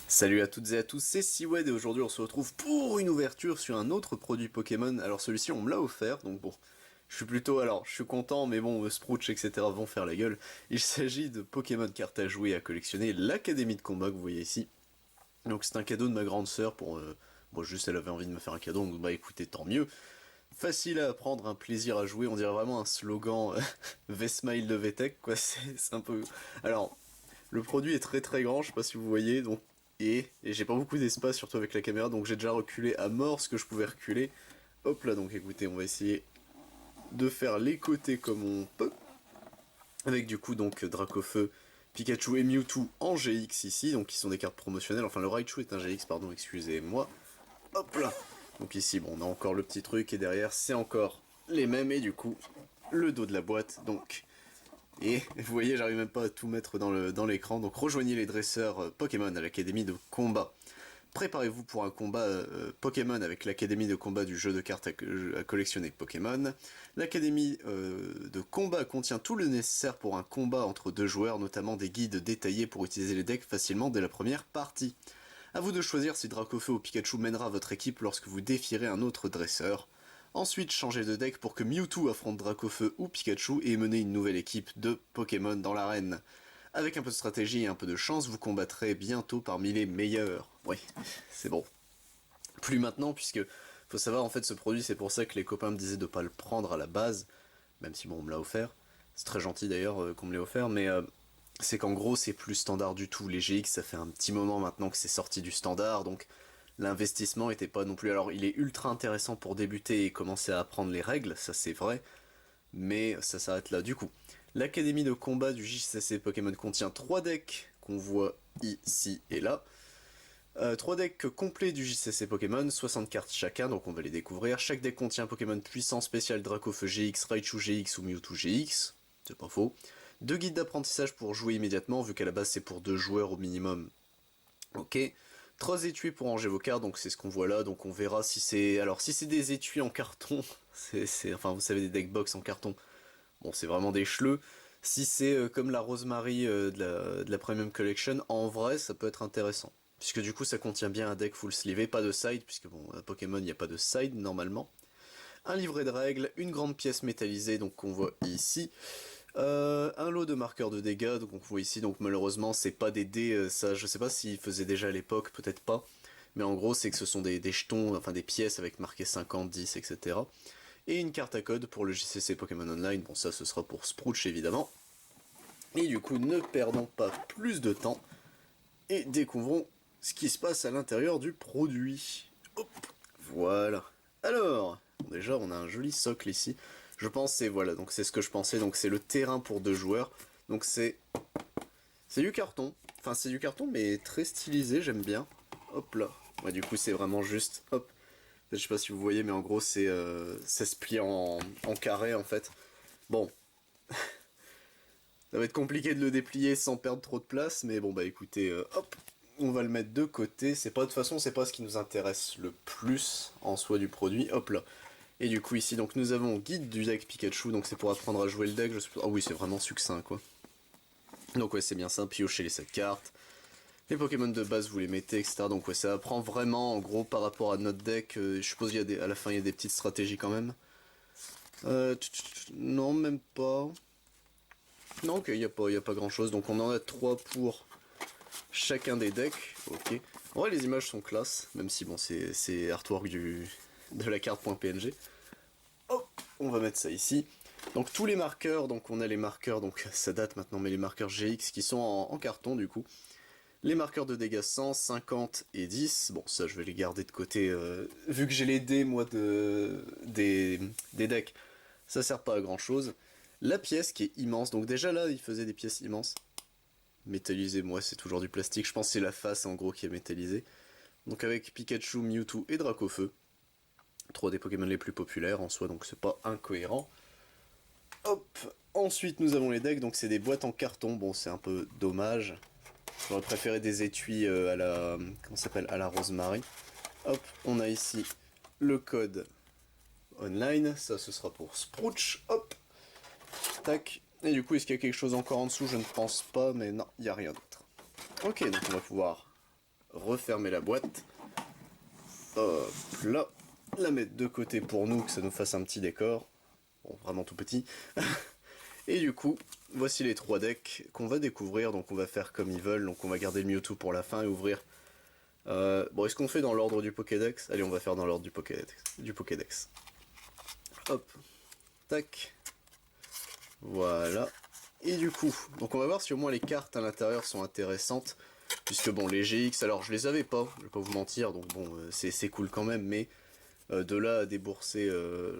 Salut à toutes et à tous, c'est Siwed et aujourd'hui on se retrouve pour une ouverture sur un autre produit Pokémon. Alors celui-ci on me l'a offert, donc bon, je suis content, mais bon, Sprouch etc. vont faire la gueule. Il s'agit de Pokémon cartes à jouer et à collectionner, l'Académie de combat que vous voyez ici. Donc c'est un cadeau de ma grande sœur pour... bon juste elle avait envie de me faire un cadeau, donc bah écoutez, tant mieux. Facile à apprendre, un plaisir à jouer, on dirait vraiment un slogan Vesmile de VTech, quoi, c'est un peu... Alors, le produit est très très grand, je sais pas si vous voyez, donc et j'ai pas beaucoup d'espace, surtout avec la caméra, donc j'ai déjà reculé à mort ce que je pouvais reculer. Hop là, donc écoutez, on va essayer de faire les côtés comme on peut. Avec du coup donc Dracofeu, Pikachu et Mewtwo en GX ici, donc qui sont des cartes promotionnelles. Enfin le Raichu est un GX, pardon, excusez-moi. Hop là. Donc ici, bon, on a encore le petit truc, et derrière, c'est encore les mêmes, et du coup, le dos de la boîte, donc... Et vous voyez, j'arrive même pas à tout mettre dans l'écran, donc rejoignez les dresseurs Pokémon à l'académie de combat. Préparez-vous pour un combat Pokémon avec l'académie de combat du jeu de cartes à collectionner Pokémon. L'académie de combat contient tout le nécessaire pour un combat entre deux joueurs, notamment des guides détaillés pour utiliser les decks facilement dès la première partie. A vous de choisir si Dracofeu ou Pikachu mènera votre équipe lorsque vous défierez un autre dresseur. Ensuite, changez de deck pour que Mewtwo affronte Dracofeu ou Pikachu et menez une nouvelle équipe de Pokémon dans l'arène. Avec un peu de stratégie et un peu de chance, vous combattrez bientôt parmi les meilleurs. Oui, c'est bon. Plus maintenant, puisque faut savoir, en fait, ce produit, c'est pour ça que les copains me disaient de pas le prendre à la base, même si bon, on me l'a offert. C'est très gentil d'ailleurs qu'on me l'ait offert, mais c'est qu'en gros, c'est plus standard du tout. Les GX, ça fait un petit moment maintenant que c'est sorti du standard, donc l'investissement était pas non plus... Alors, il est ultra intéressant pour débuter et commencer à apprendre les règles, ça c'est vrai, mais ça s'arrête là. Du coup, l'académie de combat du JCC Pokémon contient 3 decks qu'on voit ici et là. 3 decks complets du JCC Pokémon, 60 cartes chacun, donc on va les découvrir. Chaque deck contient un Pokémon puissant spécial Dracofeu GX, Raichu GX ou Mewtwo GX, c'est pas faux. 2 guides d'apprentissage pour jouer immédiatement, vu qu'à la base c'est pour 2 joueurs au minimum. Ok. 3 étuis pour ranger vos cartes, donc c'est ce qu'on voit là, donc on verra si c'est... Alors si c'est des étuis en carton, enfin vous savez des deck box en carton, bon c'est vraiment des chleux. Si c'est comme la Rosemary de la Premium Collection, en vrai ça peut être intéressant. Puisque du coup ça contient bien un deck full sleeve, pas de side, puisque bon, à Pokémon il n'y a pas de side normalement. Un livret de règles, une grande pièce métallisée, donc qu'on voit ici. Un lot de marqueurs de dégâts, donc on voit ici, donc malheureusement c'est pas des dés, ça je sais pas s'ils faisaient déjà à l'époque, peut-être pas. Mais en gros c'est que ce sont des jetons, enfin des pièces avec marqué 50, 10, etc. Et une carte à code pour le JCC Pokémon Online, bon ça ce sera pour Sprouch évidemment. Et du coup ne perdons pas plus de temps et découvrons ce qui se passe à l'intérieur du produit. Hop, voilà. Alors, bon, déjà on a un joli socle ici. Je pense c'est voilà, donc c'est ce que je pensais, donc c'est le terrain pour 2 joueurs. Donc c'est du carton. Enfin c'est du carton mais très stylisé, j'aime bien. Hop là. Ouais, du coup c'est vraiment juste hop. Je sais pas si vous voyez mais en gros c'est ça se plie en carré en fait. Bon, ça va être compliqué de le déplier sans perdre trop de place, mais bon bah écoutez, hop, on va le mettre de côté. C'est pas de toute façon, c'est pas ce qui nous intéresse le plus en soi du produit. Hop là. Et du coup ici donc nous avons guide du deck Pikachu, donc c'est pour apprendre à jouer le deck. Ah oui c'est vraiment succinct quoi. Donc ouais c'est bien simple, piocher les 7 cartes. Les Pokémon de base vous les mettez etc. Donc ouais ça apprend vraiment en gros par rapport à notre deck. Je suppose qu'il y a à la fin il y a des petites stratégies quand même. Non même pas. Non ok y a pas grand chose. Donc on en a 3 pour chacun des decks, ok. En vrai, les images sont classe, même si bon, c'est artwork de la carte .png. Hop, on va mettre ça ici. Donc tous les marqueurs, donc on a les marqueurs, donc ça date maintenant, mais les marqueurs GX qui sont en carton du coup. Les marqueurs de dégâts 100, 50 et 10. Bon, ça je vais les garder de côté, vu que j'ai les dés moi des decks, ça sert pas à grand chose. La pièce qui est immense, donc déjà là il faisait des pièces immenses. Métallisé, moi c'est toujours du plastique, je pense que c'est la face en gros qui est métallisée. Donc avec Pikachu, Mewtwo et Dracofeu, 3 des Pokémon les plus populaires en soi, donc c'est pas incohérent. Hop, ensuite nous avons les decks, donc c'est des boîtes en carton, bon c'est un peu dommage. J'aurais préféré des étuis à la... comment ça s'appelle, à la Rosemary. Hop, on a ici le code online, ça ce sera pour Sprouch, hop, tac. Et du coup est-ce qu'il y a quelque chose encore en dessous? Je ne pense pas, mais non, il n'y a rien d'autre. Ok, donc on va pouvoir refermer la boîte. Hop là, la mettre de côté pour nous, que ça nous fasse un petit décor. Bon, vraiment tout petit. Et du coup, voici les 3 decks qu'on va découvrir. Donc on va faire comme ils veulent, donc on va garder le Mewtwo pour la fin et ouvrir. Bon, est-ce qu'on fait dans l'ordre du Pokédex? Allez, on va faire dans l'ordre du Pokédex. Hop, tac. Voilà. Et du coup, donc on va voir si au moins les cartes à l'intérieur sont intéressantes. Puisque bon, les GX, alors je les avais pas, je vais pas vous mentir, donc bon, c'est cool quand même, mais de là à débourser...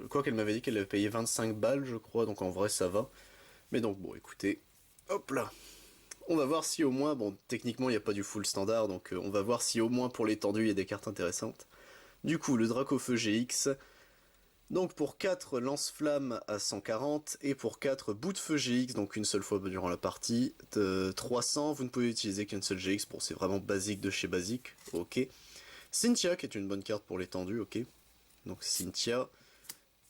quoi qu'elle m'avait dit qu'elle avait payé 25 balles, je crois, donc en vrai ça va. Mais donc bon, écoutez, hop là. On va voir si au moins, bon, techniquement il n'y a pas du full standard, donc on va voir si au moins pour l'étendue il y a des cartes intéressantes. Du coup, le Dracofeu GX... Donc pour 4 lance-flammes à 140 et pour 4 bouts de feu GX, donc une seule fois durant la partie, 300, vous ne pouvez utiliser qu'une seule GX, bon c'est vraiment basique de chez basique, ok. Cynthia qui est une bonne carte pour l'étendue, ok. Donc Cynthia,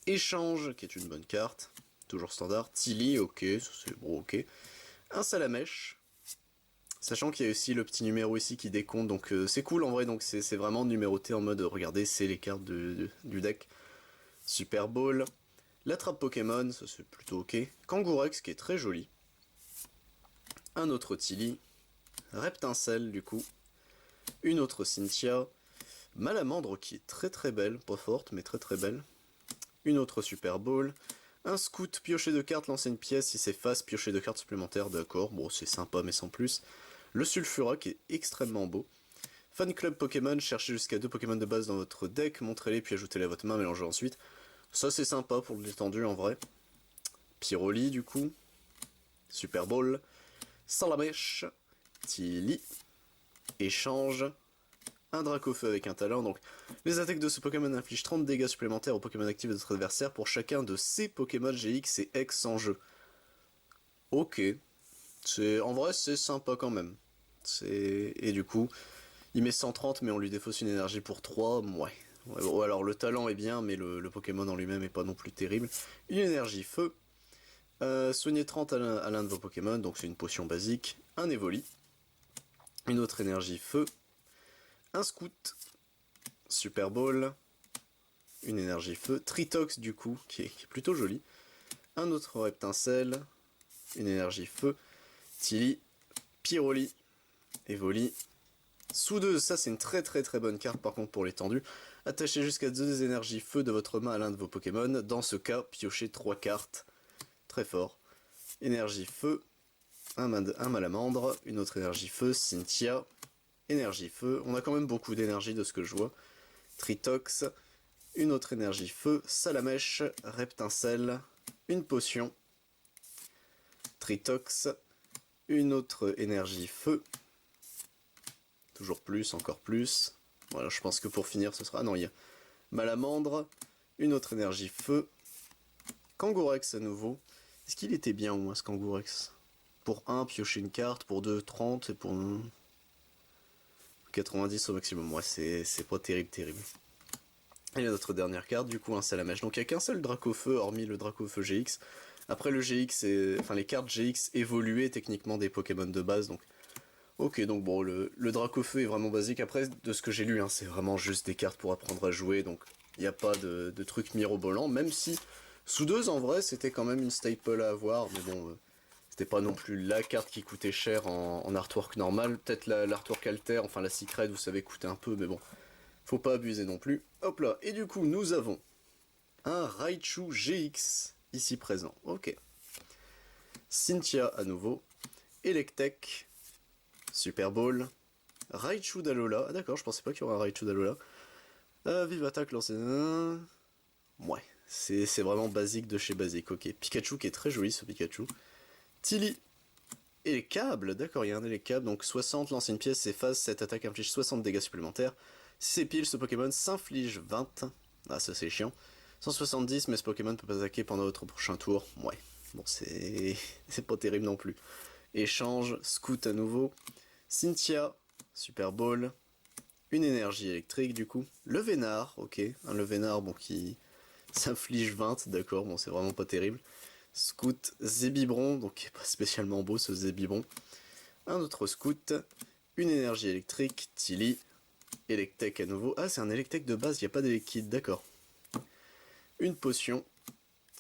Échange qui est une bonne carte, toujours standard, Tilly, ok, ça c'est bon, ok. Un Salamèche, sachant qu'il y a aussi le petit numéro ici qui décompte, donc c'est cool en vrai, donc c'est vraiment numéroté en mode, regardez, c'est les cartes du deck. Super Ball, l'attrape Pokémon, ça c'est plutôt ok, Kangourex qui est très joli, un autre Tilly, Reptincelle du coup, une autre Cynthia, Malamandre qui est très très belle, pas forte mais très très belle, une autre Super Ball, un Scout, piocher de cartes, lancer une pièce, si c'est face, piocher de cartes supplémentaires, d'accord, bon c'est sympa mais sans plus, le Sulfura qui est extrêmement beau, Fan Club Pokémon, cherchez jusqu'à 2 Pokémon de base dans votre deck, montrez-les puis ajoutez-les à votre main, mélangez ensuite. Ça c'est sympa pour l'étendue en vrai. Pyroli du coup. Super Ball. Salamèche. Tilly. Échange. Un Dracofeu avec un talent. Donc les attaques de ce Pokémon infligent 30 dégâts supplémentaires aux Pokémon actifs de votre adversaire pour chacun de ces Pokémon GX et X en jeu. Ok. En vrai c'est sympa quand même. Et du coup, il met 130 mais on lui défausse une énergie pour 3, ouais. Bon, alors le talent est bien, mais le Pokémon en lui-même est pas non plus terrible. Une énergie feu. Soigner 30 à l'un de vos Pokémon, donc c'est une potion basique. Un Evoli. Une autre énergie feu. Un Scout. Super Ball. Une énergie feu. Tritox du coup, qui est plutôt joli. Un autre Reptincelle. Une énergie feu. Tilly. Pyroli. Evoli. Soudeuse, ça c'est une très très très bonne carte par contre pour l'étendue. Attachez jusqu'à 2 énergies feu de votre main à l'un de vos Pokémon. Dans ce cas, piochez 3 cartes. Très fort. Énergie feu. Un Malamandre. Une autre énergie feu. Cynthia. Énergie feu. On a quand même beaucoup d'énergie de ce que je vois. Tritox. Une autre énergie feu. Salamèche. Reptincelle. Une potion. Tritox. Une autre énergie feu. Toujours plus, encore plus. Voilà, je pense que pour finir, ce sera... Ah non, il y a Malamandre, une autre énergie feu, Kangourex à nouveau. Est-ce qu'il était bien au moins ce Kangourex? Pour 1, piocher une carte, pour 2, 30, et pour 90 au maximum. Ouais, c'est pas terrible. Et notre dernière carte, du coup, un Salamèche. Donc il n'y a qu'un seul Dracofeu, hormis le Dracofeu GX. Après le GX, enfin les cartes GX évoluaient techniquement des Pokémon de base, donc... Ok, donc bon, le Dracofeu est vraiment basique. Après, de ce que j'ai lu, hein, c'est vraiment juste des cartes pour apprendre à jouer, donc il n'y a pas de truc mirobolant, même si Soudeuse, en vrai, c'était quand même une staple à avoir, mais bon, c'était pas non plus la carte qui coûtait cher en artwork normal. Peut-être l'artwork alter, enfin la Secret, vous savez, coûtait un peu, mais bon, faut pas abuser non plus. Hop là, et du coup, nous avons un Raichu GX, ici présent, ok. Cynthia à nouveau, Electek, Super Ball, Raichu d'Alola. Ah d'accord, je pensais pas qu'il y aurait un Raichu d'Alola. Vive Attaque, lancé. Ouais, c'est vraiment basique de chez basique. Ok, Pikachu qui est très joli ce Pikachu. Tilly. Et les câbles, d'accord, il y a un des câbles. Donc 60, lancer une pièce, c'est phase, cette attaque inflige 60 dégâts supplémentaires. Si c'est pile, ce Pokémon s'inflige 20. Ah, ça c'est chiant. 170, mais ce Pokémon ne peut pas attaquer pendant votre prochain tour. Ouais, bon, c'est pas terrible non plus. Échange, Scout à nouveau. Cynthia, Super Ball, une énergie électrique du coup, le Vénard, ok, un le Vénard bon qui s'inflige 20, d'accord, bon c'est vraiment pas terrible, Scout, Zébibron, donc qui est pas spécialement beau ce Zébibron, un autre Scout, une énergie électrique, Tilly, Electek à nouveau. Ah, c'est un Electek de base, il n'y a pas d'électrique, d'accord. Une potion,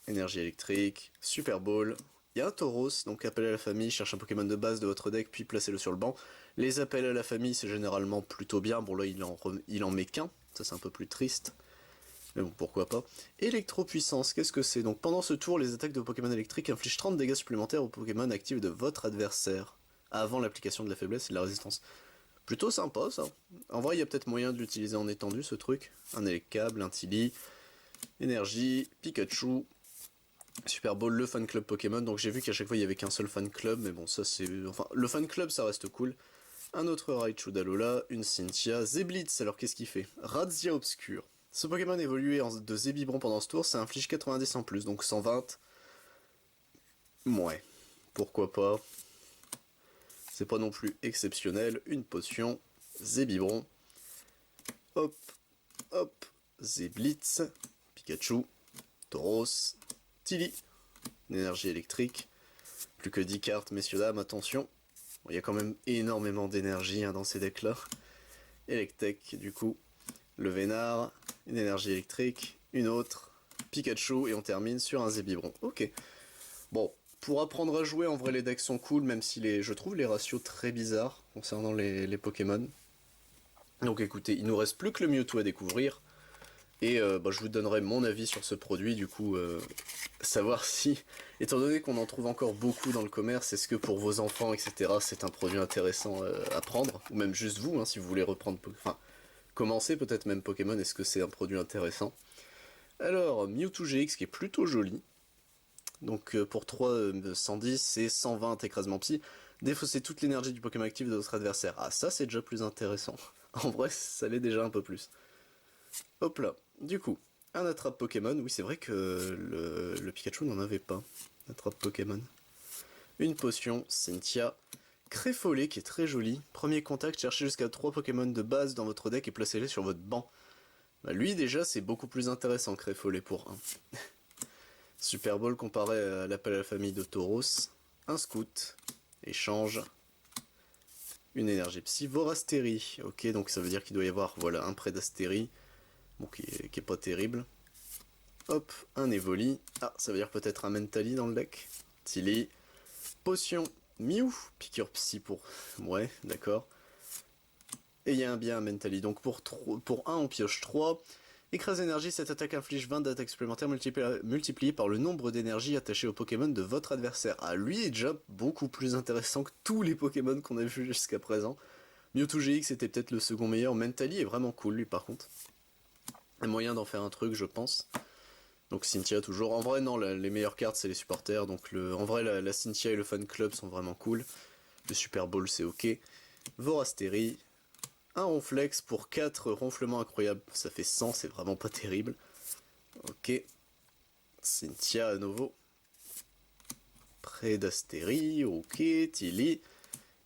énergie électrique, Super Ball. Il y a un Tauros, donc appel à la famille, cherche un Pokémon de base de votre deck, puis placez-le sur le banc. Les appels à la famille, c'est généralement plutôt bien. Bon, là, il en met qu'un, ça c'est un peu plus triste. Mais bon, pourquoi pas. Électropuissance, qu'est-ce que c'est? Donc pendant ce tour, les attaques de Pokémon électriques infligent 30 dégâts supplémentaires aux Pokémon actifs de votre adversaire, avant l'application de la faiblesse et de la résistance. Plutôt sympa ça. En vrai, il y a peut-être moyen de l'utiliser en étendu ce truc. Un Electabuzz, un Tilly, énergie, Pikachu, Super Ball, le fan club Pokémon. Donc j'ai vu qu'à chaque fois il y avait qu'un seul fan club, mais bon, ça c'est. Enfin, le fan club ça reste cool. Un autre Raichu d'Alola, une Cynthia, Zeblitz, alors qu'est-ce qu'il fait? Razzia Obscure. Ce Pokémon évolué de Zébibron pendant ce tour, ça inflige 90 en plus, donc 120. Ouais, pourquoi pas. C'est pas non plus exceptionnel. Une potion, Zébibron. Hop, hop, Zeblitz, Pikachu, Tauros, Tilly. Une énergie électrique. Plus que 10 cartes, messieurs dames, attention. Bon, il y a quand même énormément d'énergie hein, dans ces decks-là. Electek, du coup. Le Vénard, une énergie électrique, une autre, Pikachu, et on termine sur un Zébibron. Ok. Bon, pour apprendre à jouer, en vrai les decks sont cool, même si je trouve les ratios très bizarres concernant les Pokémon. Donc écoutez, il nous reste plus que le Mewtwo à découvrir. Et je vous donnerai mon avis sur ce produit, du coup, savoir si, étant donné qu'on en trouve encore beaucoup dans le commerce, est-ce que pour vos enfants, etc., c'est un produit intéressant à prendre, ou même juste vous, hein, si vous voulez reprendre, enfin, commencer peut-être même Pokémon, est-ce que c'est un produit intéressant? Alors, Mewtwo GX qui est plutôt joli, donc pour 3, 110 et 120 écrasement psy, défausser toute l'énergie du Pokémon actif de votre adversaire. Ah, ça c'est déjà plus intéressant. En vrai, ça l'est déjà un peu plus. Hop là. Du coup, un attrape Pokémon. Oui, c'est vrai que le Pikachu n'en avait pas. Attrape Pokémon. Une potion, Cynthia. Créfollet qui est très joli. Premier contact, cherchez jusqu'à 3 Pokémon de base dans votre deck et placez-les sur votre banc. Bah, lui déjà c'est beaucoup plus intéressant Créfollet pour 1. Super Ball comparé à l'appel à la famille de Tauros. Un Scout. Échange. Une énergie psy. Vorastérie. Ok, donc ça veut dire qu'il doit y avoir voilà, un Prédastérie. Bon, qui est pas terrible. Hop, un Evoli. Ah, ça veut dire peut-être un Mentali dans le deck. Tilly. Potion. Mew. Piqûre psy pour... Ouais, d'accord. Et il y a un bien un Mentali. Donc pour 1, on pioche 3. Écrase énergie, cette attaque inflige 20 d'attaques supplémentaires multipliées par le nombre d'énergie attachées au Pokémon de votre adversaire. Ah, lui est déjà beaucoup plus intéressant que tous les Pokémon qu'on a vus jusqu'à présent. Mewtwo GX était peut-être le second meilleur. Mentali est vraiment cool, lui, par contre. Il y a moyen d'en faire un truc, je pense. Donc Cynthia, toujours. En vrai, non, les meilleures cartes, c'est les supporters. Donc en vrai, la Cynthia et le fan club sont vraiment cool. Le Super Ball, c'est ok. Vorastérie. Un ronflex pour 4 ronflements incroyables, ça fait 100, c'est vraiment pas terrible. Ok. Cynthia à nouveau. Prédastérie, ok. Tilly.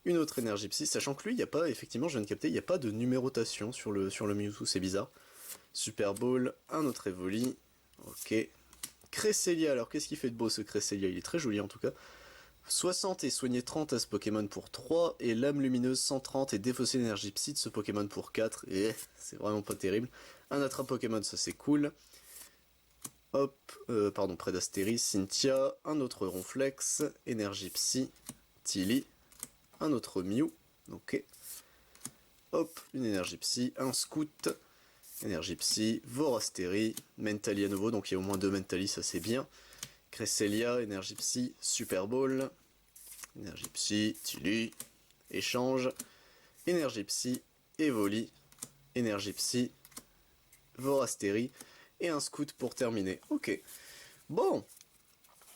Une autre énergie psy, sachant que lui, il n'y a pas, effectivement, je viens de capter, il n'y a pas de numérotation sur le Mewtwo, c'est bizarre. Super Ball, un autre Evoli. Ok. Cresselia, alors qu'est-ce qu'il fait de beau ce Cresselia? Il est très joli en tout cas. 60 et soigner 30 à ce Pokémon pour 3, et Lame Lumineuse 130 et défausser l'énergie psy de ce Pokémon pour 4, et c'est vraiment pas terrible. Un attrape Pokémon, ça c'est cool. Hop, pardon, Prédastérie, Cynthia, un autre Ronflex, énergie psy, Tilly, un autre Mew, ok. Hop, une énergie psy, un Scout, énergie psy, Vorastérie, Mentali à nouveau, donc il y a au moins 2 Mentali, ça c'est bien. Cresselia, énergie psy, Super Ball, énergie psy, Tilly, échange, énergie psy, Evoli, énergie psy, Vorastérie, et un Scout pour terminer. Ok, bon,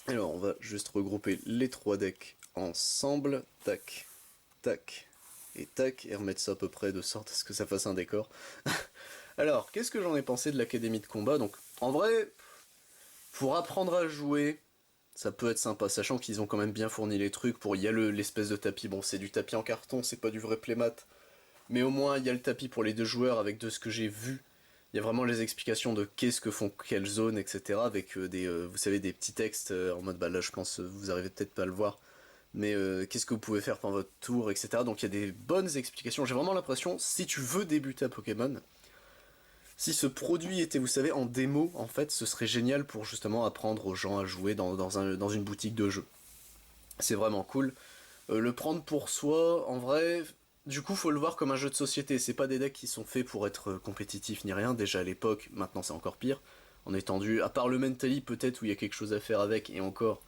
alors on va juste regrouper les 3 decks ensemble, tac, tac, et tac, et remettre ça à peu près de sorte à ce que ça fasse un décor. Alors, qu'est-ce que j'en ai pensé de l'académie de combat? Donc, en vrai, pour apprendre à jouer, ça peut être sympa, sachant qu'ils ont quand même bien fourni les trucs. Il y a l'espèce de tapis, bon c'est du tapis en carton, c'est pas du vrai playmat, mais au moins il y a le tapis pour les 2 joueurs avec de ce que j'ai vu. Il y a vraiment les explications de qu'est-ce que font quelle zone, etc. avec vous savez, des petits textes en mode, bah là je pense, vous arrivez peut-être pas à le voir, mais qu'est-ce que vous pouvez faire pendant votre tour, etc. Donc il y a des bonnes explications. J'ai vraiment l'impression, si tu veux débuter à Pokémon, si ce produit était, vous savez, en démo, en fait, ce serait génial pour justement apprendre aux gens à jouer dans une boutique de jeux. C'est vraiment cool. Le prendre pour soi, en vrai, du coup, faut le voir comme un jeu de société. C'est pas des decks qui sont faits pour être compétitifs ni rien. Déjà à l'époque, maintenant c'est encore pire. En étendu, à part le Mentally peut-être où il y a quelque chose à faire avec, et encore,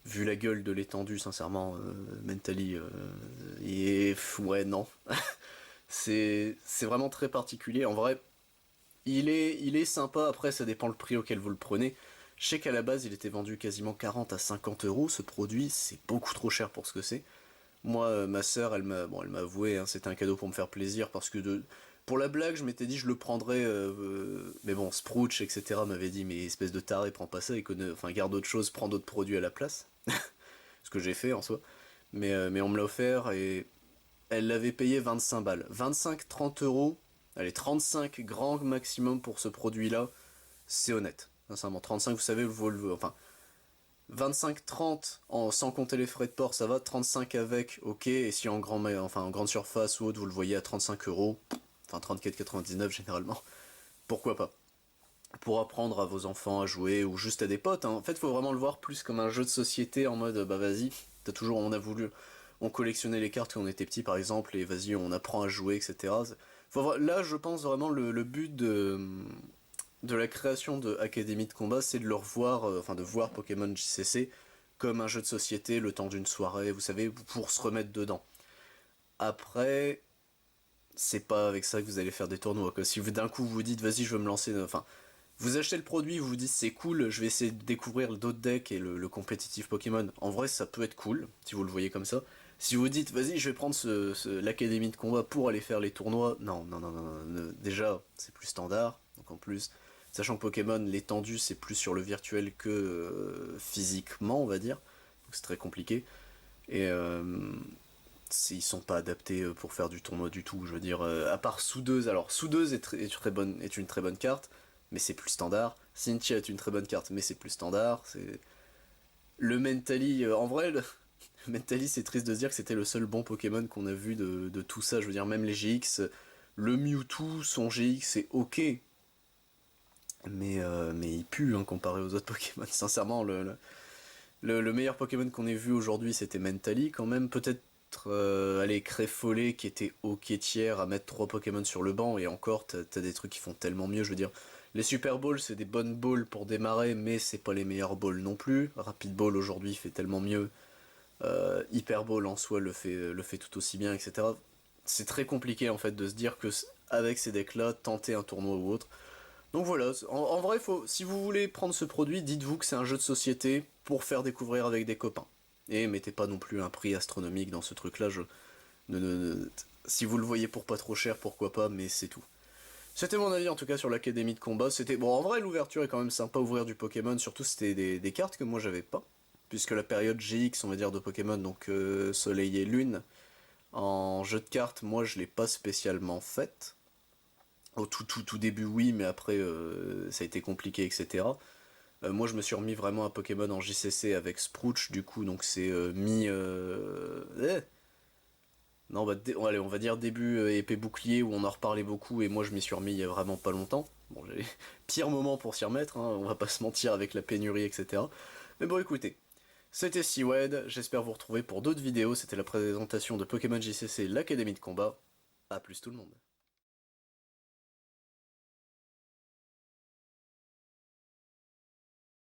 vu la gueule de l'étendue, sincèrement, Mentally, ouais, non. C'est vraiment très particulier. En vrai, il est sympa, après ça dépend le prix auquel vous le prenez. Je sais qu'à la base il était vendu quasiment 40 à 50 euros, ce produit, c'est beaucoup trop cher pour ce que c'est. Moi, ma sœur, elle m'a avoué, hein, c'était un cadeau pour me faire plaisir, parce que pour la blague, je m'étais dit je le prendrais, mais bon, Sprouch, etc. m'avait dit, mais espèce de taré, prends pas ça, enfin garde autre chose, prends d'autres produits à la place. Ce que j'ai fait en soi. Mais on me l'a offert et elle l'avait payé 25 balles. 25-30 euros, allez, 35 grand maximum pour ce produit-là, c'est honnête. Sincèrement, 35, vous savez, enfin, 25-30 sans compter les frais de port, ça va. 35 avec, ok. Et si en grande surface ou autre, vous le voyez à 35 euros, enfin 34,99 généralement, pourquoi pas. Pour apprendre à vos enfants à jouer ou juste à des potes, hein. En fait, faut vraiment le voir plus comme un jeu de société en mode bah vas-y, on a voulu, on collectionnait les cartes quand on était petit par exemple et vas-y, on apprend à jouer, etc. Là, je pense vraiment le but de la création de Académie de combat, c'est de leur voir, enfin de voir Pokémon JCC comme un jeu de société le temps d'une soirée, vous savez, pour se remettre dedans. Après, c'est pas avec ça que vous allez faire des tournois, quoi. Si vous d'un coup vous dites vas-y, je veux me lancer, enfin, vous achetez le produit, vous vous dites c'est cool, je vais essayer de découvrir d'autres decks et le compétitif Pokémon. En vrai, ça peut être cool, si vous le voyez comme ça. Si vous dites, vas-y, je vais prendre l'académie de combat pour aller faire les tournois, non, non, non, non, non. Déjà, c'est plus standard, donc en plus, sachant que Pokémon, l'étendue, c'est plus sur le virtuel que physiquement, on va dire, donc c'est très compliqué. Et ils sont pas adaptés pour faire du tournoi du tout, je veux dire, à part Soudeuse. Alors, Soudeuse est une très bonne carte, mais c'est plus standard. Cynthia est une très bonne carte, mais c'est plus standard. Le Mentally, en vrai, le Mentally, c'est triste de se dire que c'était le seul bon Pokémon qu'on a vu de tout ça. Je veux dire, même les GX, le Mewtwo, son GX, c'est ok, mais il pue hein, comparé aux autres Pokémon. Sincèrement, le meilleur Pokémon qu'on ait vu aujourd'hui, c'était Mentally, quand même. Peut-être, allez, Créfollet, qui était ok tiers à mettre 3 Pokémon sur le banc, et encore, t'as des trucs qui font tellement mieux, je veux dire. Les Super Balls, c'est des bonnes balls pour démarrer, mais c'est pas les meilleures balls non plus. Rapid Ball, aujourd'hui, fait tellement mieux. Hyper Ball, en soi, le fait tout aussi bien, etc. C'est très compliqué, en fait, de se dire que, avec ces decks-là, tenter un tournoi ou autre. Donc voilà, en vrai, si vous voulez prendre ce produit, dites-vous que c'est un jeu de société pour faire découvrir avec des copains. Et mettez pas non plus un prix astronomique dans ce truc-là. Si vous le voyez pour pas trop cher, pourquoi pas, mais c'est tout. C'était mon avis en tout cas sur l'académie de combat. C'était bon, en vrai, l'ouverture est quand même sympa, ouvrir du Pokémon, surtout c'était des cartes que moi j'avais pas. Puisque la période GX, on va dire, de Pokémon, donc Soleil et Lune, en jeu de cartes, moi je l'ai pas spécialement faite. Au tout début, oui, mais après, ça a été compliqué, etc. Moi, je me suis remis vraiment à Pokémon en JCC avec Sprouch, du coup, donc c'est Non, bah, allez, on va dire début épée bouclier, où on en reparlait beaucoup, et moi, je m'y suis remis il y a vraiment pas longtemps. Bon, j'ai pire moment pour s'y remettre, hein, on va pas se mentir avec la pénurie, etc. Mais bon, écoutez, c'était Seawed, j'espère vous retrouver pour d'autres vidéos, c'était la présentation de Pokémon JCC, l'Académie de combat. A plus tout le monde.